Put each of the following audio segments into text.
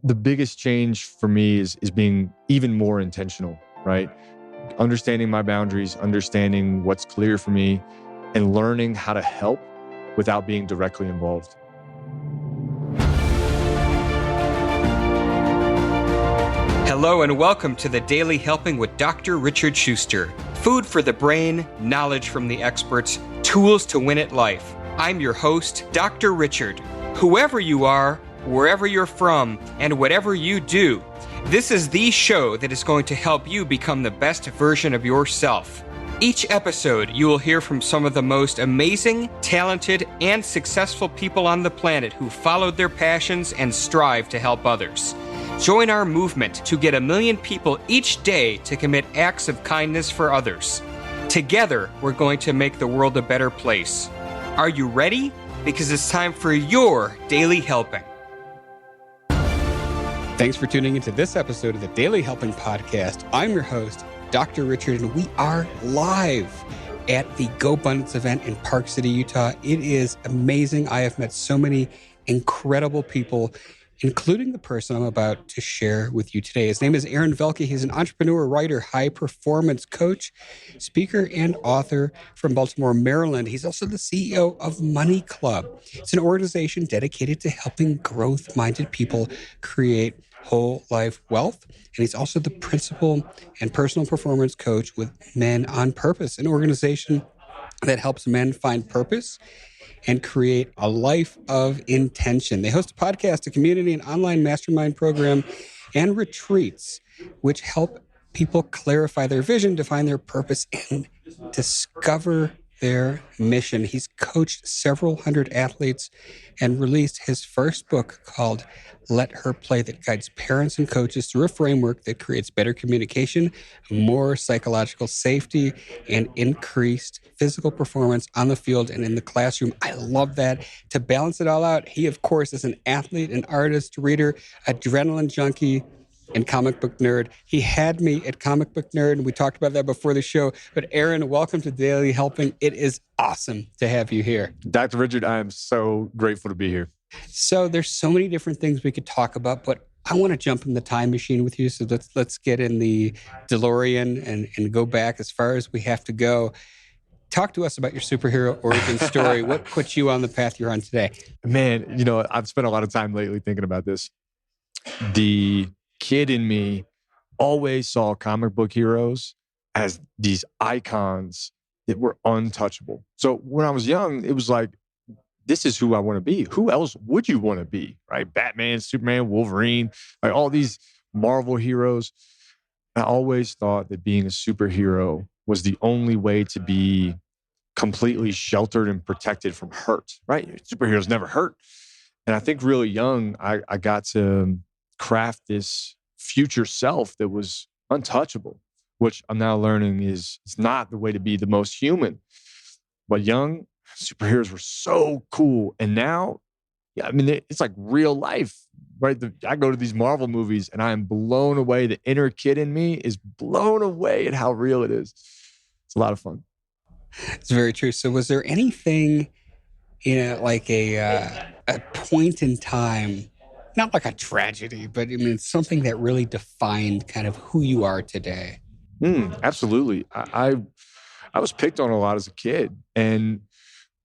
The biggest change for me is being even more intentional, right? Understanding my boundaries, understanding what's clear for me, and learning how to help without being directly involved. Hello and welcome to the Daily Helping with Dr. Richard Schuster. Food for the brain, knowledge from the experts, tools to win at life. I'm your host, Dr. Richard. Whoever you are, wherever you're from, and whatever you do, this is the show that is going to help you become the best version of yourself. Each episode, you will hear from some of the most amazing, talented, and successful people on the planet who followed their passions and strive to help others. Join our movement to get 1 million people each day to commit acts of kindness for others. Together, we're going to make the world a better place. Are you ready? Because it's time for your Daily Helping. Thanks for tuning into this episode of the Daily Helping Podcast. I'm your host, Dr. Richard, and we are live at the GoBundance event in Park City, Utah. It is amazing. I have met so many incredible people, including the person I'm about to share with you today. His name is Aaron Velky. He's an entrepreneur, writer, high-performance coach, speaker, and author from Baltimore, Maryland. He's also the CEO of Money Club. It's an organization dedicated to helping growth-minded people create whole life wealth. And he's also the principal and personal performance coach with Men on Purpose, an organization that helps men find purpose and create a life of intention. They host a podcast, a community, an online mastermind program, and retreats, which help people clarify their vision, define their purpose, and discover their mission. He's coached several hundred athletes and released his first book called Let Her Play, that guides parents and coaches through a framework that creates better communication, more psychological safety, and increased physical performance on the field and in the classroom. I love that. To balance it all out, he, of course, is an athlete, an artist, reader, adrenaline junkie, and comic book nerd. He had me at Comic Book Nerd, and we talked about that before the show. But Aaron, welcome to Daily Helping. It is awesome to have you here. Dr. Richard, I am so grateful to be here. So there's so many different things we could talk about, but I want to jump in the time machine with you. So let's get in the DeLorean and go back as far as we have to go. Talk to us about your superhero origin story. What put you on the path you're on today? Man, I've spent a lot of time lately thinking about this. The kid in me always saw comic book heroes as these icons that were untouchable. So when I was young, it was like, this is who I want to be. Who else would you want to be, right? Batman, Superman, Wolverine, like all these Marvel heroes. I always thought that being a superhero was the only way to be completely sheltered and protected from hurt, right? Superheroes never hurt. And I think really young, I got to craft this future self that was untouchable, which I'm now learning is not the way to be the most human. But young, superheroes were so cool. And now, it's like real life, right? I go to these Marvel movies and I am blown away. The inner kid in me is blown away at how real it is. It's a lot of fun. It's very true. So was there anything, like a point in time, not like a tragedy, but something that really defined kind of who you are today? Absolutely. I was picked on a lot as a kid, and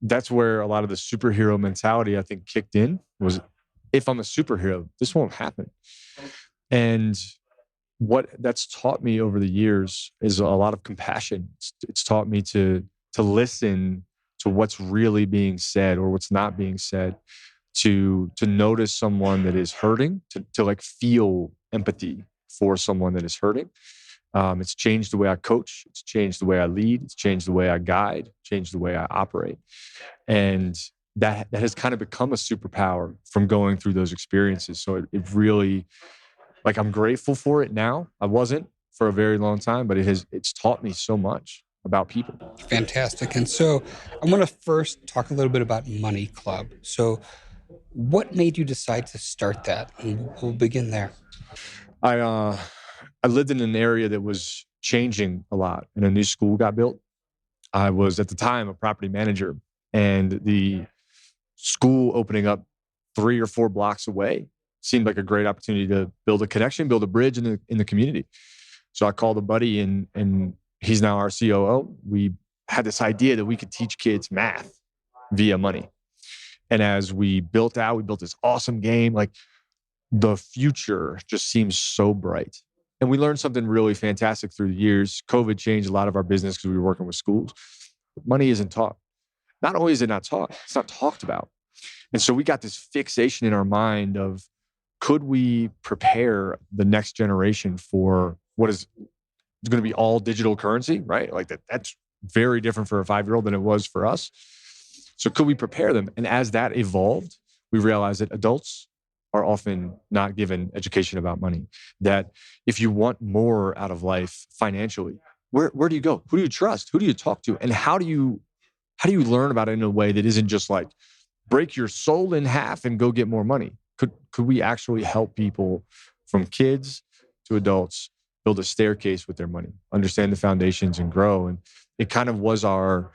that's where a lot of the superhero mentality, I think, kicked in. Was, if I'm a superhero, this won't happen. And what that's taught me over the years is a lot of compassion. It's taught me to listen to what's really being said or what's not being said, to notice someone that is hurting, to like feel empathy for someone that is hurting. It's changed the way I coach. It's changed the way I lead. It's changed the way I guide, changed the way I operate. And that has kind of become a superpower from going through those experiences. So it really, like, I'm grateful for it now. I wasn't for a very long time, but it's taught me so much about people. Fantastic. And so I want to first talk a little bit about Money Club. So what made you decide to start that? And we'll begin there. I lived in an area that was changing a lot, and a new school got built. I was, at the time, a property manager, and the school opening up 3 or 4 blocks away seemed like a great opportunity to build a connection, build a bridge in the community. So I called a buddy and he's now our COO. We had this idea that we could teach kids math via money. And as we built this awesome game. Like, the future just seems so bright. And we learned something really fantastic through the years. COVID changed a lot of our business because we were working with schools. But money isn't taught. Not only is it not taught, it's not talked about. And so we got this fixation in our mind of, could we prepare the next generation for what is going to be all digital currency, right? Like that's very different for a 5-year-old than it was for us. So could we prepare them? And as that evolved, we realized that adults are often not given education about money. That if you want more out of life financially, where do you go? Who do you trust? Who do you talk to? And how do you learn about it in a way that isn't just like break your soul in half and go get more money? Could we actually help people from kids to adults build a staircase with their money, understand the foundations and grow? And it kind of was our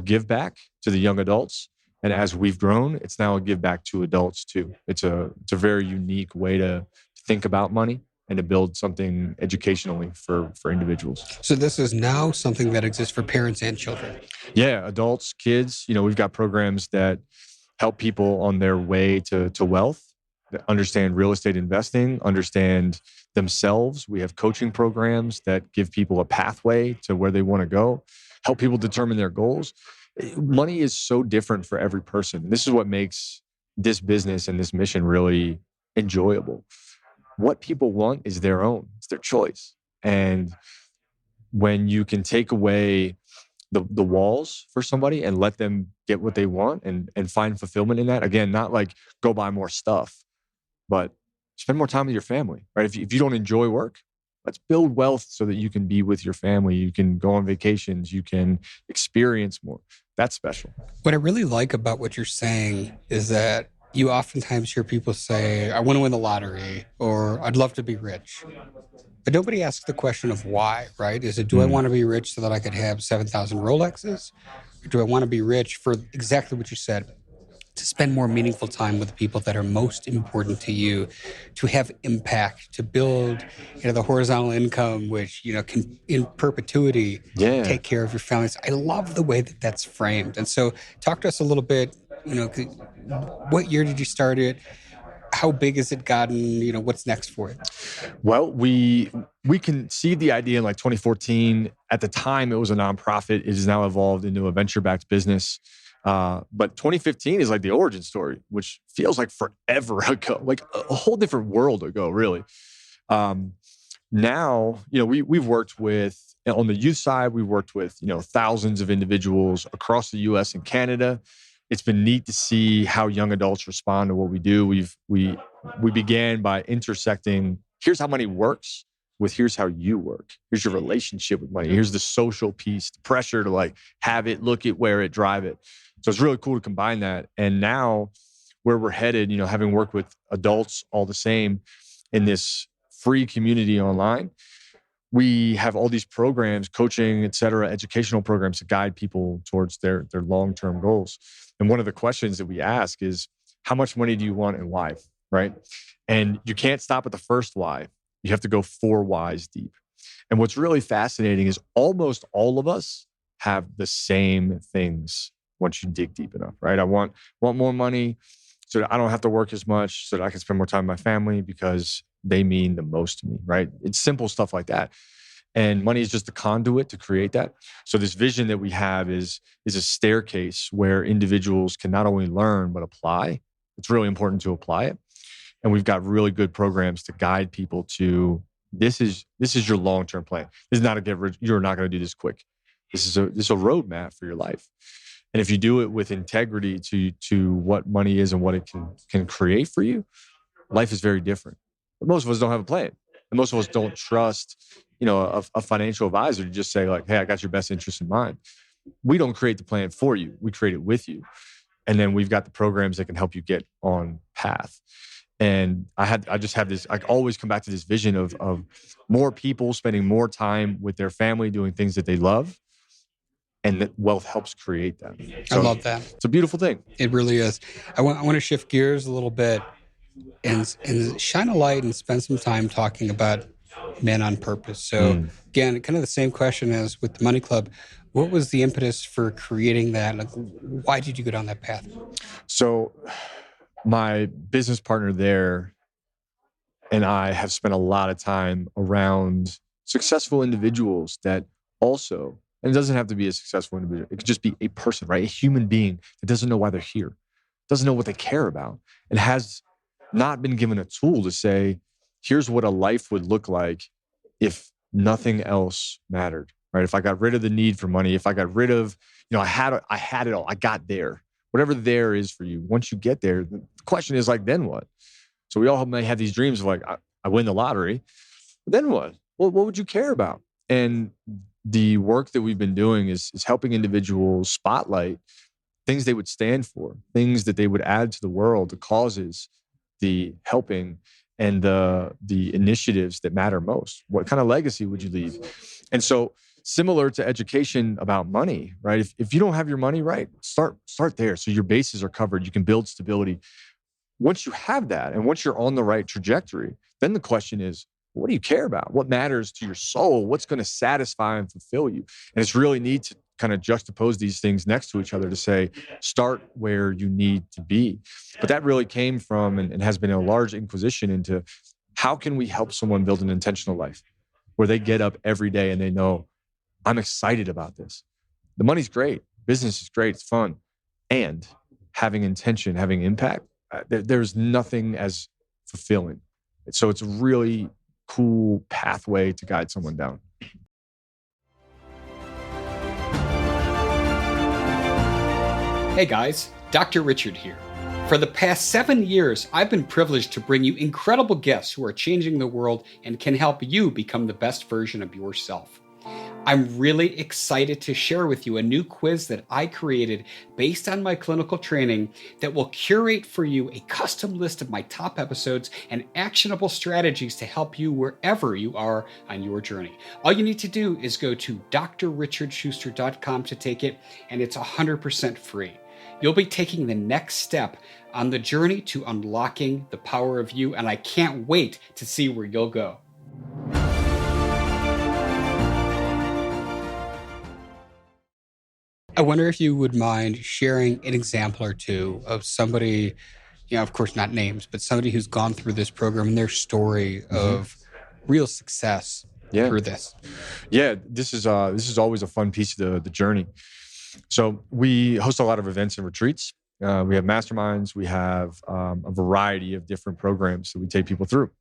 give back to the young adults. And as we've grown, it's now a give back to adults too. It's a very unique way to think about money and to build something educationally for individuals. So this is now something that exists for parents and children. Yeah, adults, kids. We've got programs that help people on their way to wealth, that understand real estate investing, understand themselves. We have coaching programs that give people a pathway to where they want to go, help people determine their goals. Money is so different for every person. This is what makes this business and this mission really enjoyable. What people want is their own. It's their choice. And when you can take away the walls for somebody and let them get what they want and find fulfillment in that, again, not like go buy more stuff, but spend more time with your family, right? If you don't enjoy work, let's build wealth so that you can be with your family. You can go on vacations. You can experience more. That's special. What I really like about what you're saying is that you oftentimes hear people say, I want to win the lottery, or I'd love to be rich. But nobody asks the question of why, right? Is it, do I want to be rich so that I could have 7,000 Rolexes? Or do I want to be rich for exactly what you said, to spend more meaningful time with the people that are most important to you, to have impact, to build, the horizontal income, which, can in perpetuity take care of your families. I love the way that that's framed. And so talk to us a little bit, what year did you start it? How big has it gotten? What's next for it? Well, we conceived the idea in like 2014. At the time, it was a nonprofit. It has now evolved into a venture-backed business. But 2015 is like the origin story, which feels like forever ago, like a whole different world ago, really. Now, we've worked with, on the youth side, we've worked with, thousands of individuals across the US and Canada. It's been neat to see how young adults respond to what we do. We began by intersecting, here's how money works with here's how you work. Here's your relationship with money. Here's the social piece, the pressure to like have it, look it, wear it, drive it. So it's really cool to combine that. And now where we're headed, having worked with adults all the same in this free community online, we have all these programs, coaching, et cetera, educational programs to guide people towards their long-term goals. And one of the questions that we ask is, how much money do you want and why, right? And you can't stop at the first why. You have to go 4 whys deep. And what's really fascinating is almost all of us have the same things once you dig deep enough, right? I want more money so that I don't have to work as much, so that I can spend more time with my family because they mean the most to me, right? It's simple stuff like that. And money is just the conduit to create that. So this vision that we have is a staircase where individuals can not only learn, but apply. It's really important to apply it. And we've got really good programs to guide people to, this is your long-term plan. This is not a get rich. You're not going to do this quick. This is a roadmap for your life. And if you do it with integrity to what money is and what it can create for you, life is very different. But most of us don't have a plan. And most of us don't trust, a financial advisor to just say like, hey, I got your best interest in mind. We don't create the plan for you. We create it with you. And then we've got the programs that can help you get on path. And I just have this, I always come back to this vision of more people spending more time with their family, doing things that they love. And that wealth helps create that. So I love that. It's a beautiful thing. It really is. I want to shift gears a little bit. and shine a light and spend some time talking about men on purpose. So again, kind of the same question as with the Money Club. What was the impetus for creating that? Like, why did you go down that path? So my business partner there and I have spent a lot of time around successful individuals that also, and it doesn't have to be a successful individual. It could just be a person, right? A human being that doesn't know why they're here, doesn't know what they care about, and has not been given a tool to say, here's what a life would look like if nothing else mattered, right? If I got rid of the need for money, if I got rid of, I had it all, I got there. Whatever there is for you, once you get there, the question is like, then what? So we all may have these dreams of like, I win the lottery, but then what? Well, what would you care about? And the work that we've been doing is helping individuals spotlight things they would stand for, things that they would add to the world, the causes, the helping, and the initiatives that matter most. What kind of legacy would you leave? And so similar to education about money, right? If you don't have your money right, start there. So your bases are covered. You can build stability. Once you have that, and once you're on the right trajectory, then the question is, what do you care about? What matters to your soul? What's going to satisfy and fulfill you? And it's really neat to kind of juxtapose these things next to each other to say, start where you need to be. But that really came from and has been a large inquisition into how can we help someone build an intentional life where they get up every day and they know, I'm excited about this. The money's great. Business is great. It's fun. And having intention, having impact, there's nothing as fulfilling. So it's a really cool pathway to guide someone down. Hey guys, Dr. Richard here. For the past 7 years, I've been privileged to bring you incredible guests who are changing the world and can help you become the best version of yourself. I'm really excited to share with you a new quiz that I created based on my clinical training that will curate for you a custom list of my top episodes and actionable strategies to help you wherever you are on your journey. All you need to do is go to drrichardschuster.com to take it, and it's 100% free. You'll be taking the next step on the journey to unlocking the power of you, and I can't wait to see where you'll go. I wonder if you would mind sharing an example or two of somebody, of course, not names, but somebody who's gone through this program and their story of real success through this. Yeah, this is always a fun piece of the journey. So we host a lot of events and retreats. We have masterminds. We have a variety of different programs that we take people through.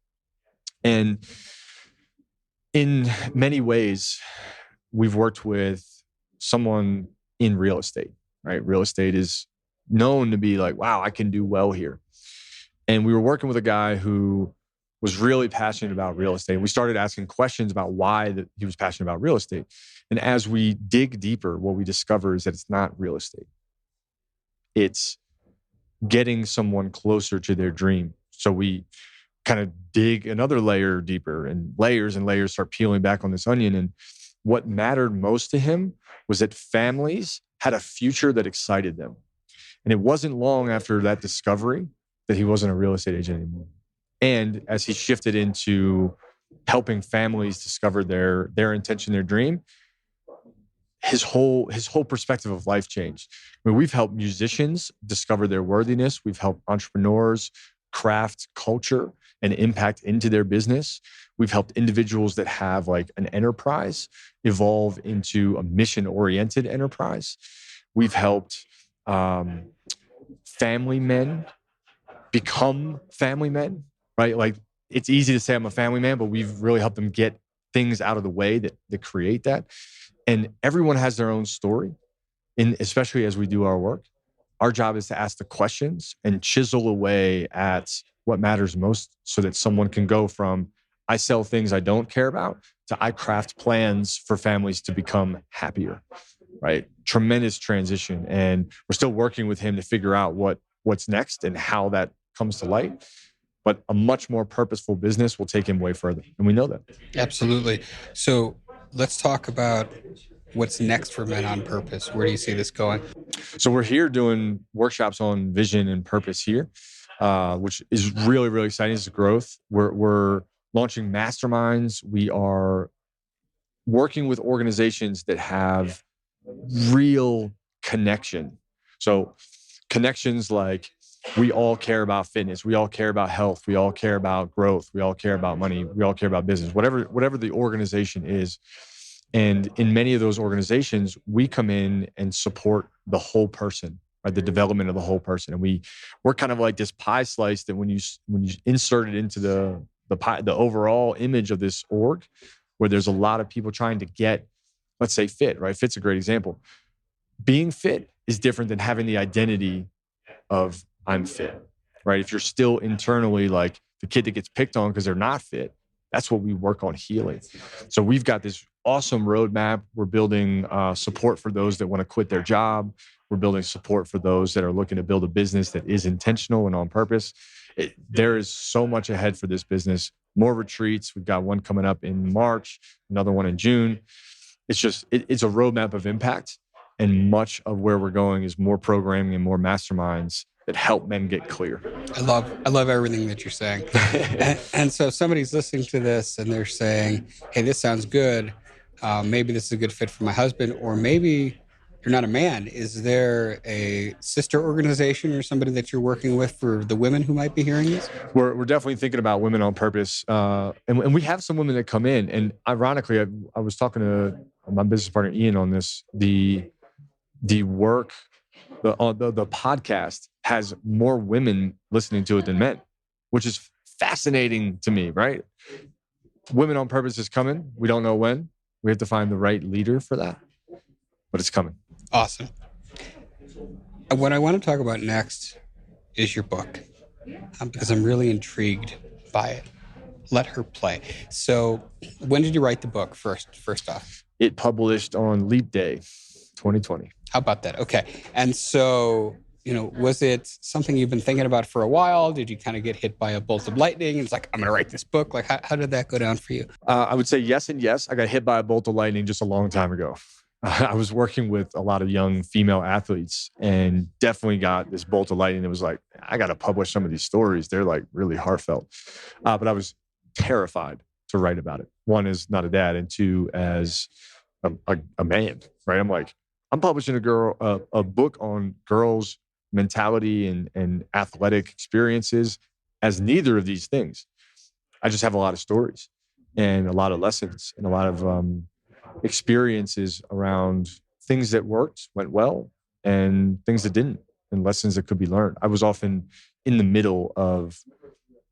And in many ways, we've worked with someone in real estate, right? Real estate is known to be like, wow, I can do well here. And we were working with a guy who was really passionate about real estate. We started asking questions about why he was passionate about real estate. And as we dig deeper, what we discover is that it's not real estate. It's getting someone closer to their dream. So we kind of dig another layer deeper, and layers start peeling back on this onion. And what mattered most to him was that families had a future that excited them. And it wasn't long after that discovery that he wasn't a real estate agent anymore. And as he shifted into helping families discover their intention, their dream, his whole perspective of life changed. I mean, we've helped musicians discover their worthiness. We've helped entrepreneurs craft culture and impact into their business. We've helped individuals that have like an enterprise evolve into a mission-oriented enterprise. We've helped family men become family men, right? Like it's easy to say I'm a family man, but we've really helped them get things out of the way that create that. And everyone has their own story, and especially as we do our work. Our job is to ask the questions and chisel away at what matters most so that someone can go from I sell things I don't care about to I craft plans for families to become happier, right? Tremendous transition. And we're still working with him to figure out what's next and how that comes to light. But a much more purposeful business will take him way further. And we know that. Absolutely. So let's talk about what's next for Men on Purpose. Where do you see this going? So we're here doing workshops on vision and purpose here. which is really, really exciting. It's growth. We're launching masterminds. We are working with organizations that have real connection. So connections like we all care about fitness. We all care about health. We all care about growth. We all care about money. We all care about business, whatever the organization is. And in many of those organizations, we come in and support the whole person, right? The development of the whole person. And we're kind of like this pie slice that when you insert it into the pie, the overall image of this org, where there's a lot of people trying to get, let's say, fit, right? Fit's a great example. Being fit is different than having the identity of I'm fit, right? If you're still internally like the kid that gets picked on because they're not fit, that's what we work on healing. So we've got this awesome roadmap. We're building support for those that want to quit their job. We're building support for those that are looking to build a business that is intentional and on purpose. There is so much ahead for this business. More retreats. We've got one coming up in March, another one in June. It's just, it's a roadmap of impact. And much of where we're going is more programming and more masterminds that help men get clear. I love everything that you're saying. and so if somebody's listening to this and they're saying, hey, this sounds good. Maybe this is a good fit for my husband, or maybe you're not a man. Is there a sister organization or somebody that you're working with for the women who might be hearing this? We're definitely thinking about women on purpose. And we have some women that come in. And ironically, I was talking to my business partner, Ian, on this. The work, the podcast has more women listening to it than men, which is fascinating to me, right? Women on Purpose is coming. We don't know when. We have to find the right leader for that, but it's coming. Awesome. What I want to talk about next is your book, because I'm really intrigued by it. Let her play. So when did you write the book first off? It published on Leap Day, 2020. How about that? Okay. And so, was it something you've been thinking about for a while? Did you kind of get hit by a bolt of lightning? It's like, I'm going to write this book. Like, how did that go down for you? I would say yes and yes. I got hit by a bolt of lightning just a long time ago. I was working with a lot of young female athletes and definitely got this bolt of lightning. It was like, I got to publish some of these stories. They're like really heartfelt. But I was terrified to write about it. One, is not a dad, and two, as a man, right? I'm like, I'm publishing a book on girls' mentality and athletic experiences as neither of these things. I just have a lot of stories and a lot of lessons and a lot of experiences around things that went well, and things that didn't, and lessons that could be learned. I was often in the middle of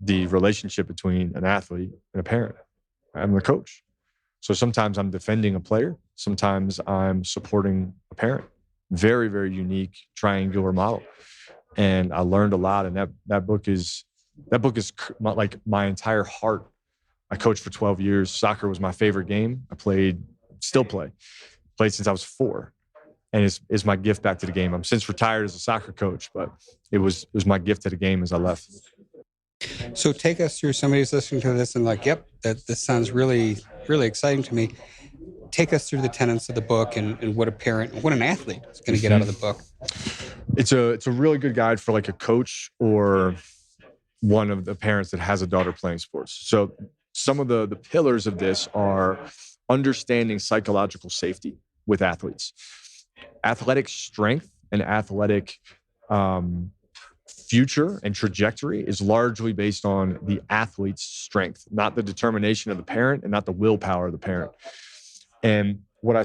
the relationship between an athlete and a parent. I'm the coach. So sometimes I'm defending a player. Sometimes I'm supporting a parent. Very, very unique triangular model. And I learned a lot. And that book is like my entire heart. I coached for 12 years. Soccer was my favorite game. Still played since I was 4. And it's my gift back to the game. I'm since retired as a soccer coach, but it was my gift to the game as I left. So take us through, somebody's listening to this and like, yep, this sounds really, really exciting to me. Take us through the tenets of the book and what an athlete is going to get out of the book. It's a really good guide for like a coach or one of the parents that has a daughter playing sports. So some of the pillars of this are understanding psychological safety with athletes. Athletic strength and athletic future and trajectory is largely based on the athlete's strength, not the determination of the parent and not the willpower of the parent. And what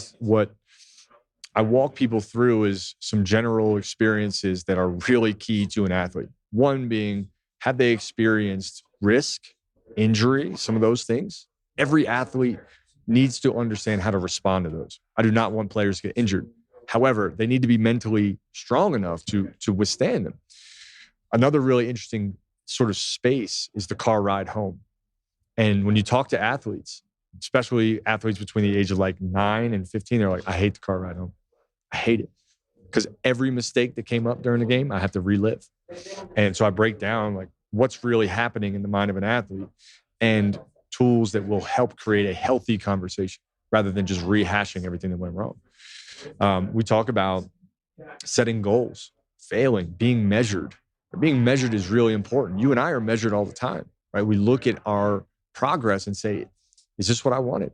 I walk people through is some general experiences that are really key to an athlete. One being, have they experienced risk, injury, some of those things? Every athlete needs to understand how to respond to those. I do not want players to get injured. However, they need to be mentally strong enough to withstand them. Another really interesting sort of space is the car ride home. And when you talk to athletes, especially athletes between the age of like 9 and 15, they're like, I hate the car ride home. I hate it. Because every mistake that came up during the game, I have to relive. And so I break down like what's really happening in the mind of an athlete and tools that will help create a healthy conversation rather than just rehashing everything that went wrong. We talk about setting goals, failing, being measured, Being measured is really important. You and I are measured all the time, right? We look at our progress and say, is this what I wanted?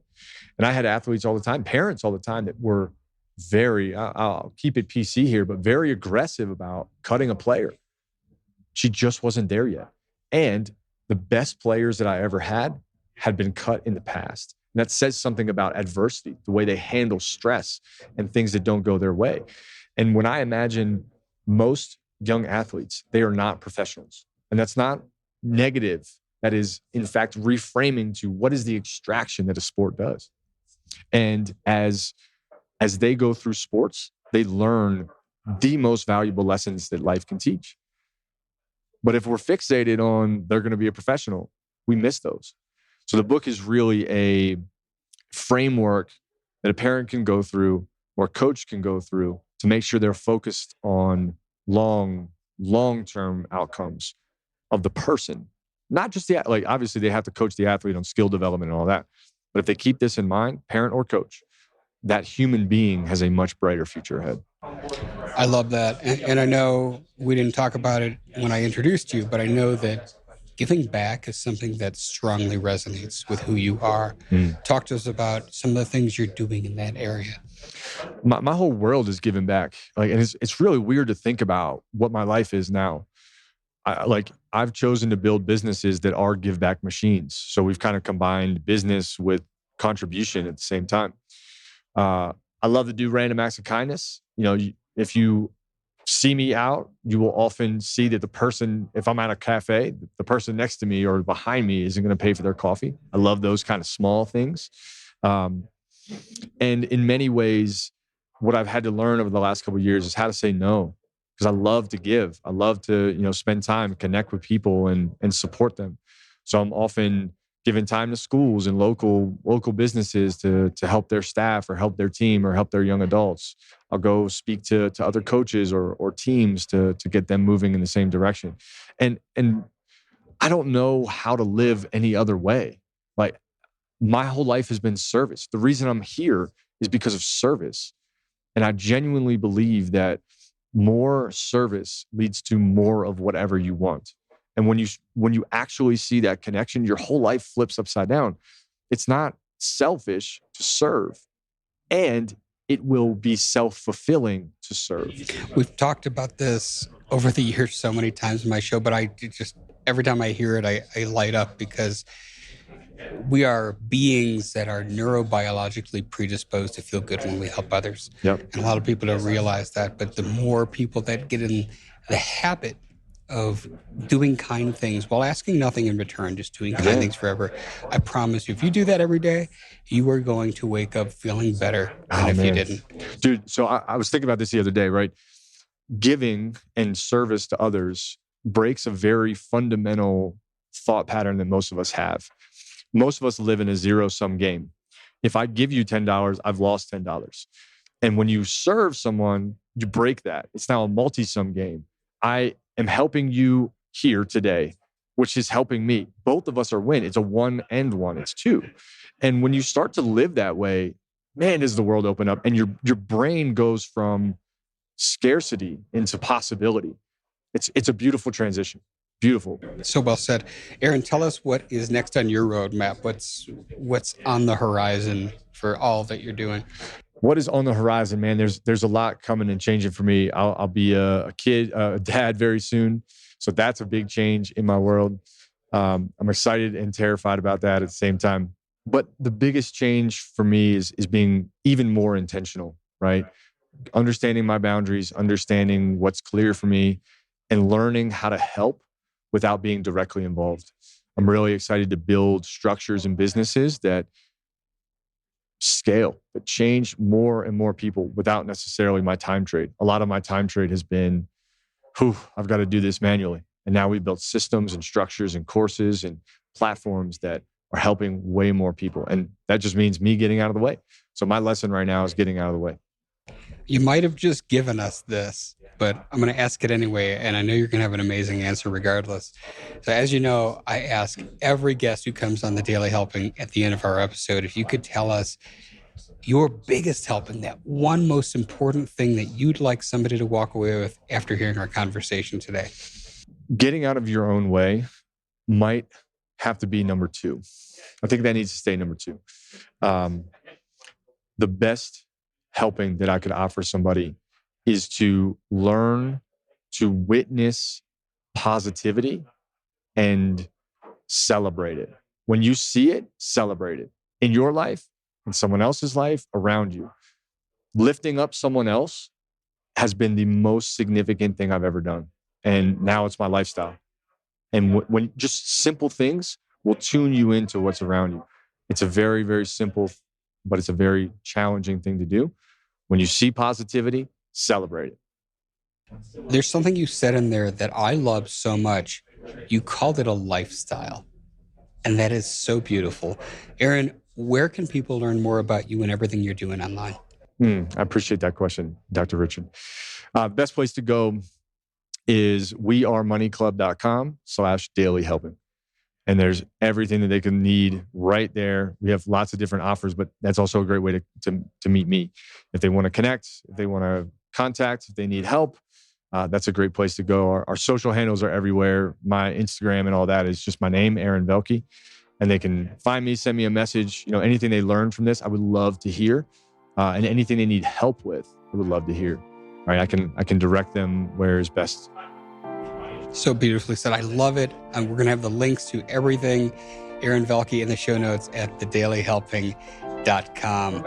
And I had athletes all the time, parents all the time that were very, I'll keep it PC here, but very aggressive about cutting a player. She just wasn't there yet. And the best players that I ever had been cut in the past. And that says something about adversity, the way they handle stress and things that don't go their way. And when I imagine most young athletes, they are not professionals. And that's not negative. That is, in fact, reframing to what is the extraction that a sport does. And as they go through sports, they learn the most valuable lessons that life can teach. But if we're fixated on they're going to be a professional, we miss those. So the book is really a framework that a parent can go through or a coach can go through to make sure they're focused on long-term outcomes of the person. Not just obviously they have to coach the athlete on skill development and all that. But if they keep this in mind, parent or coach, that human being has a much brighter future ahead. I love that. And I know we didn't talk about it when I introduced you, but I know that giving back is something that strongly resonates with who you are. Talk to us about some of the things you're doing in that area. My whole world is giving back. And it's really weird to think about what my life is now. I've chosen to build businesses that are give back machines. So we've kind of combined business with contribution at the same time. I love to do random acts of kindness. If you see me out, you will often see that the person, if I'm at a cafe, the person next to me or behind me isn't going to pay for their coffee. I love those kind of small things. And in many ways, what I've had to learn over the last couple of years is how to say no, because I love to give. I love to, spend time, connect with people and support them. So I'm often giving time to schools and local businesses to help their staff or help their team or help their young adults. I'll go speak to other coaches or teams to get them moving in the same direction. And I don't know how to live any other way. My whole life has been service. The reason I'm here is because of service. And I genuinely believe that more service leads to more of whatever you want. And when you actually see that connection, your whole life flips upside down. It's not selfish to serve, and it will be self-fulfilling to serve. We've talked about this over the years so many times in my show, but every time I hear it, I light up because we are beings that are neurobiologically predisposed to feel good when we help others. Yep. And a lot of people don't realize that, but the more people that get in the habit of doing kind things while asking nothing in return, just doing kind things forever, I promise you, if you do that every day, you are going to wake up feeling better than you didn't. Dude, so I was thinking about this the other day, right? Giving and service to others breaks a very fundamental thought pattern that most of us have. Most of us live in a zero-sum game. If I give you $10, I've lost $10. And when you serve someone, you break that. It's now a multi-sum game. I am helping you here today, which is helping me. Both of us are win. It's a 1 and 1. It's 2. And when you start to live that way, man, does the world open up and your brain goes from scarcity into possibility. It's a beautiful transition. Beautiful. So well said. Aaron, tell us what is next on your roadmap. What's on the horizon for all that you're doing? What is on the horizon, man? There's a lot coming and changing for me. I'll be a dad very soon. So that's a big change in my world. I'm excited and terrified about that at the same time. But the biggest change for me is being even more intentional, right? Understanding my boundaries, understanding what's clear for me, and learning how to help without being directly involved. I'm really excited to build structures and businesses that scale, that change more and more people without necessarily my time trade. A lot of my time trade has been, I've got to do this manually. And now we've built systems and structures and courses and platforms that are helping way more people. And that just means me getting out of the way. So my lesson right now is getting out of the way. You might have just given us this, but I'm going to ask it anyway, and I know you're going to have an amazing answer regardless. So as you know, I ask every guest who comes on the Daily Helping at the end of our episode, if you could tell us your biggest helping, that one most important thing that you'd like somebody to walk away with after hearing our conversation today. getting out of your own way might have to be number 2. I think that needs to stay number 2. The best helping that I could offer somebody is to learn to witness positivity and celebrate it. When you see it, celebrate it in your life, in someone else's life, around you. Lifting up someone else has been the most significant thing I've ever done. And now it's my lifestyle. And when just simple things will tune you into what's around you. It's a very, very simple, but it's a very challenging thing to do. When you see positivity, celebrate it. There's something you said in there that I love so much. You called it a lifestyle. And that is so beautiful. Aaron, where can people learn more about you and everything you're doing online? I appreciate that question, Dr. Richard. Best place to go is wearemoneyclub.com/dailyhelping. And there's everything that they can need right there. We have lots of different offers, but that's also a great way to meet me. If they want to connect, if they want to contact, if they need help, that's a great place to go. Our social handles are everywhere. My Instagram and all that is just my name, Aaron Velky. And they can find me, send me a message. Anything they learned from this, I would love to hear. And anything they need help with, I would love to hear. All right, I can direct them where is best. So beautifully said. I love it. And we're going to have the links to everything, Aaron Velky, in the show notes at thedailyhelping.com.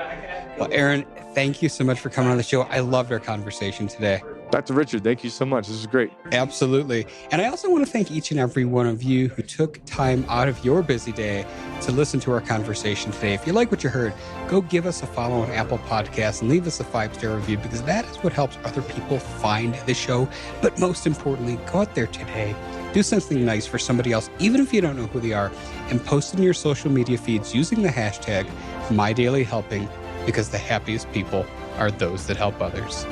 Well, Aaron, thank you so much for coming on the show. I loved our conversation today. Dr. Richard, thank you so much. This is great. Absolutely. And I also want to thank each and every one of you who took time out of your busy day to listen to our conversation today. If you like what you heard, go give us a follow on Apple Podcasts and leave us a 5-star review, because that is what helps other people find the show. But most importantly, go out there today, do something nice for somebody else, even if you don't know who they are, and post in your social media feeds using the hashtag MyDailyHelping, because the happiest people are those that help others.